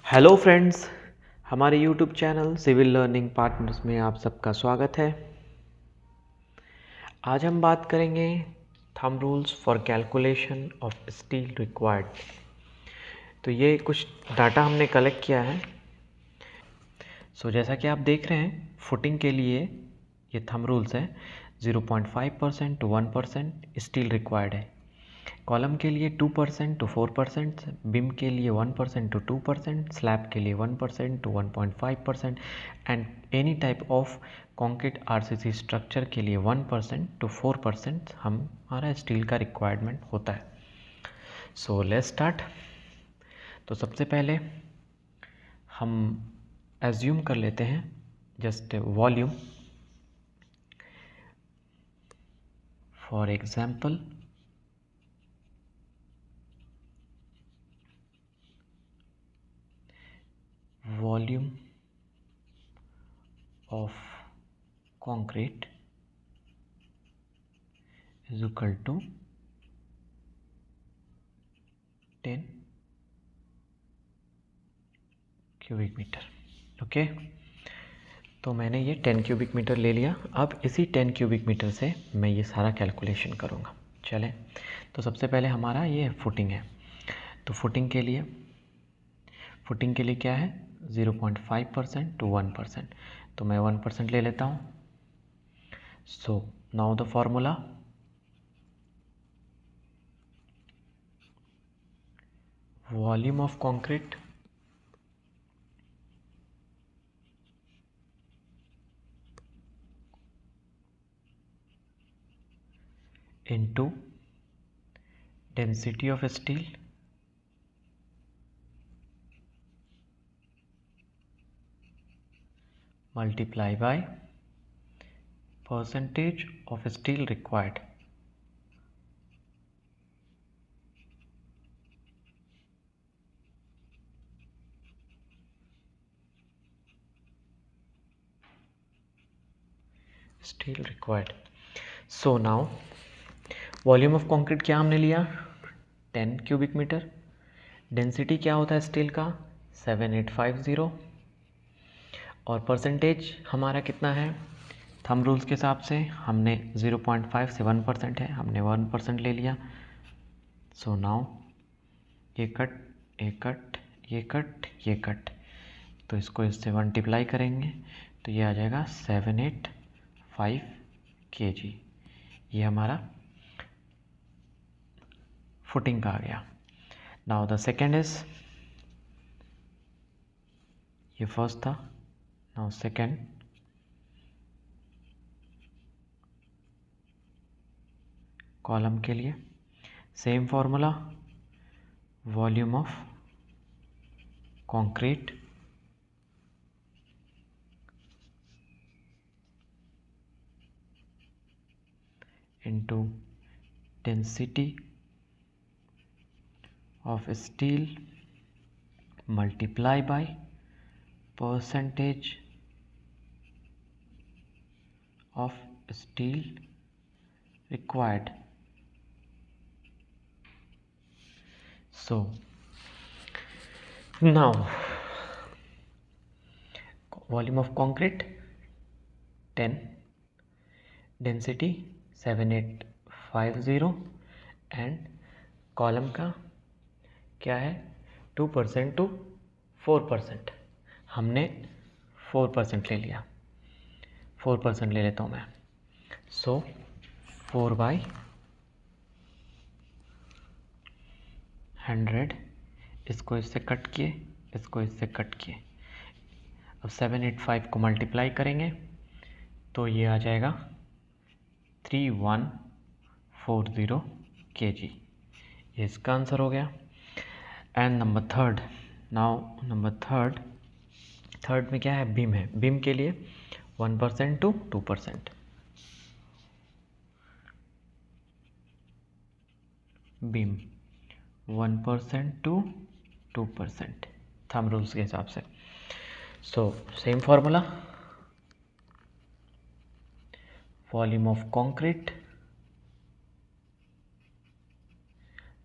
Hello friends, हमारे YouTube channel civil learning partners में आप सबका स्वागत है। आज हम बात करेंगे thumb rules for calculation of steel required. तो ये कुछ डाटा हमने कलेक्ट किया है। जैसा कि आप देख रहे हैं, फुटिंग के लिए ये थंब रूल्स है। 0.5% टू 1% स्टील रिक्वायर्ड है। कॉलम के लिए 2% टू 4%, बीम के लिए 1% टू 2%, स्लैब के लिए 1% to 1.5% and any type of concrete RCC structure के लिए 1% टू 4% हमारा स्टील का रिक्वायरमेंट होता है। So let's start. तो सबसे पहले हम एज्यूम कर लेते हैं just volume. For example volume of concrete is equal to 10 cubic metre. Okay, तो मैंने ये 10 क्यूबिक मीटर ले लिया। अब इसी 10 क्यूबिक मीटर से मैं ये सारा कैलकुलेशन करूँगा। चलें, तो सबसे पहले हमारा ये फुटिंग है। तो फुटिंग के लिए क्या है? 0.5% टू 1%। तो मैं 1% ले लेता हूँ। So now the formula, volume of concrete into density of steel multiply by percentage of steel required। Steel required. So now volume of concrete क्या हमने लिया? 10 क्यूबिक मीटर। डेंसिटी क्या होता है स्टील का? 7850। और परसेंटेज हमारा कितना है? थंब रूल्स के हिसाब से हमने 0.5 से 1% है, हमने 1% ले लिया। सो नाउ ये कट, ये कट, ये कट, ये कट, तो इसको इससे मल्टीप्लाई करेंगे तो ये आ जाएगा 785 kg। ये हमारा फुटिंग का आ गया। नाउ द सेकेंड इज, ये फर्स्ट था, नाउ सेकेंड। कॉलम के लिए same formula, volume of concrete into density of steel multiply by percentage of steel required। So now volume of concrete 10, density 7850 and column का क्या है? 2% to 4%। हमने 4% ले लिया, 4% ले लेता हूँ मैं। सो 4/100, इसको इससे कट किए, इसको इससे कट किए। अब 785 को मल्टीप्लाई करेंगे तो ये आ जाएगा 3140 kg। ये इसका आंसर हो गया। And number third, now number third में क्या है? बीम है। बीम के लिए 1% to 2%। Beam 1% to 2% thumb rules के हिसाब से। So same formula, volume of concrete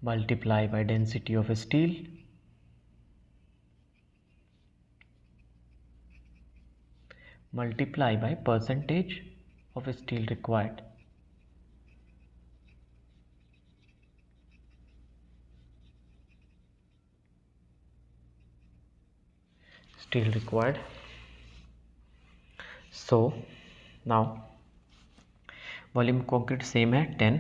multiply by density of steel multiply by percentage of steel required. Steel required. So now volume concrete same है 10,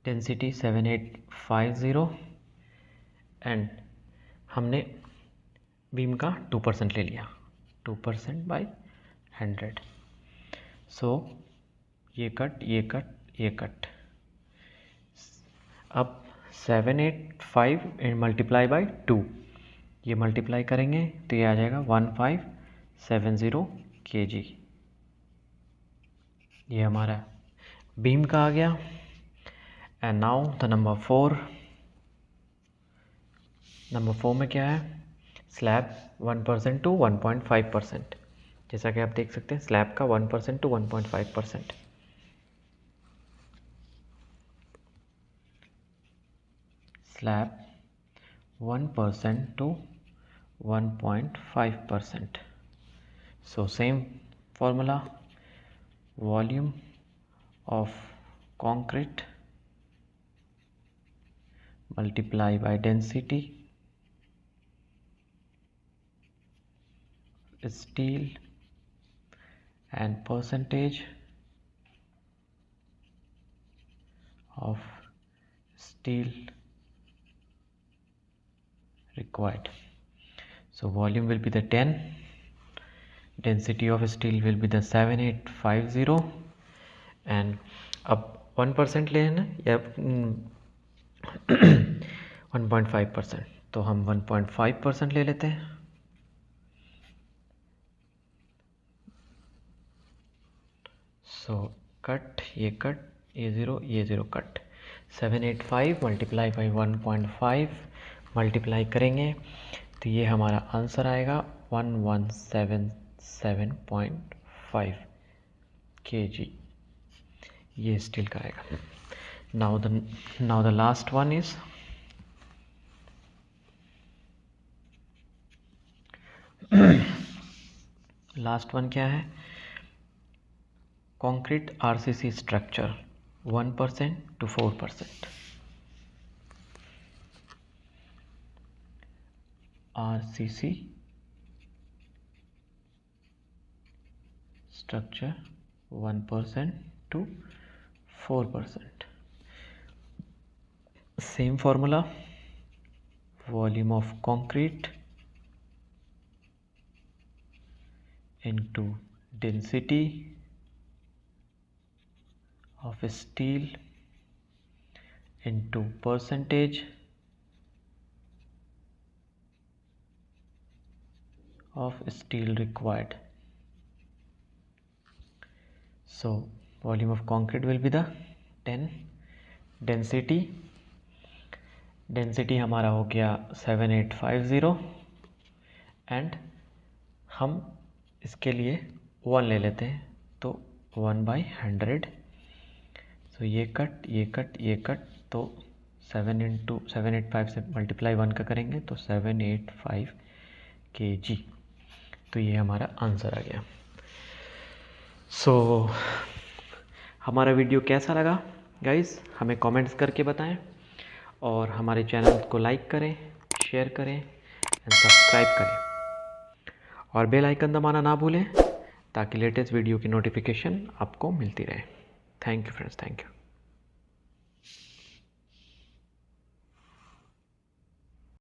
density 7850 and हमने beam का 2% ले लिया, 2% by 100. सो ये cut ये कट ये कट. अब 785 multiply by 2, ये मल्टीप्लाई करेंगे तो ये आ जाएगा 1570 kg. ये हमारा बीम का आ गया. And now the number 4. Number 4 में क्या है? Slab 1% to 1.5%. जैसा कि आप देख सकते हैं स्लैब का 1% to 1.5%. Slab 1% to 1.5%. So same formula, volume of concrete multiply by density steel and percentage of steel required. So volume will be the 10, density of steel will be the 7850 and अब 1% ले ना या 1.5%, तो हम 1.5% ले लेते हैं. सो कट ये ज़ीरो ये zero cut. 785 multiply by 1.5 multiply करेंगे तो ये हमारा आंसर आएगा 1177.5 kg. ये स्टील का आएगा. Now the last one is last one क्या है? Concrete RCC structure 1% to 4%. RCC structure 1% to 4%. Same formula, volume of concrete into density of steel into percentage of steel required. So volume of concrete will be the 10, density हमारा हो गया 7850 and हम इसके लिए 1 ले लेते हैं तो 1/100. सो ये कट ये कट ये कट, तो 7 इंटू 785 से मल्टीप्लाई 1 का करेंगे तो 785 kg. तो ये हमारा आंसर आ गया. सो हमारा वीडियो कैसा लगा गाइस, हमें कमेंट्स करके बताएं और हमारे चैनल को लाइक करें, शेयर करें एंड सब्सक्राइब करें और बेल आइकन दबाना ना भूलें ताकि लेटेस्ट वीडियो की नोटिफिकेशन आपको मिलती रहे. Thank you friends, thank you.